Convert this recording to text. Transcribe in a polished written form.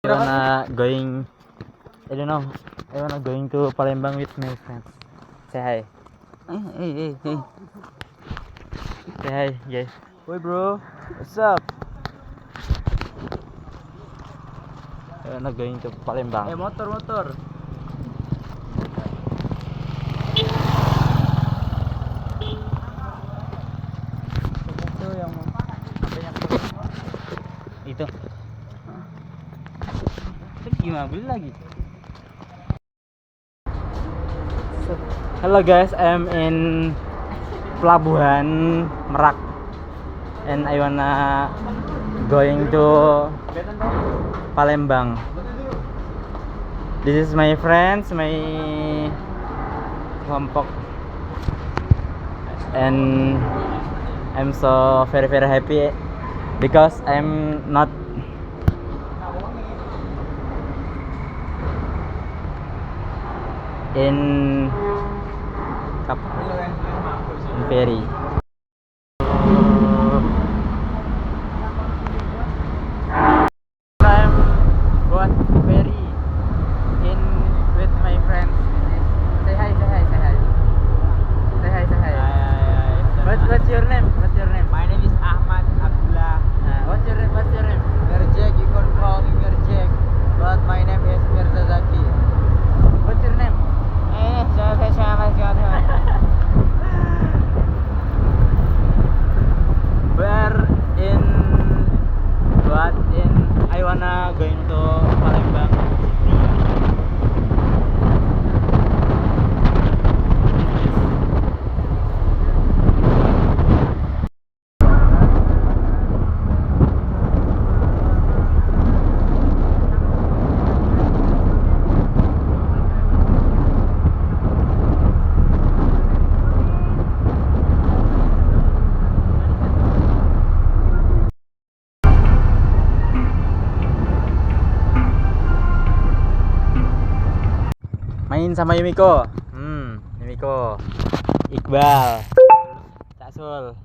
I wanna going, I don't know, I wanna going to Palembang with my friends. Say hi. Hey. Say hi, guys. Boy bro, what's up? I wanna going to Palembang. Motor. Itu yang Itu. Gimana beli lagi? Hello guys, I'm in Pelabuhan Merak and I wanna going to Palembang. This is my friends, my kelompok, and I'm so very happy because I'm not in ferry. I'm buat ferry in with my friends. Say hi. What's your name? My name is Ahmad Abdullah. What's your name? Mirjek, you can call me Mirjek, but my name is Mirza Zaki. What's your name? I wanna going to Palembang. Main sama Yumiko. Yumiko, Iqbal, Cak Sul.